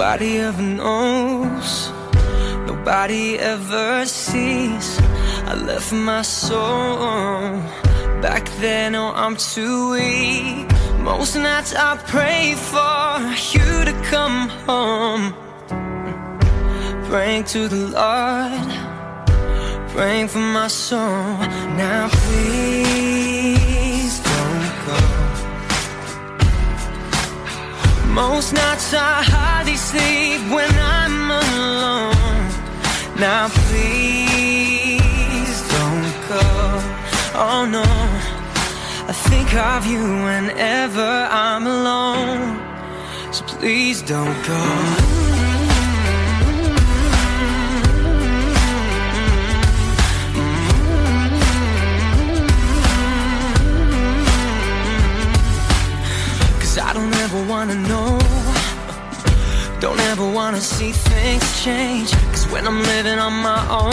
Nobody ever knows, nobody ever sees. I left my soul back then. Oh, I'm too weak. Most nights I pray for you to come home, praying to the Lord, praying for my soul. Now please don't go. Most nights I hardly sleep when I'm alone. Now please don't go. Oh no, I think of you whenever I'm alone. So please don't go. I don't ever wanna know, don't ever wanna see things change. Cause when I'm living on my own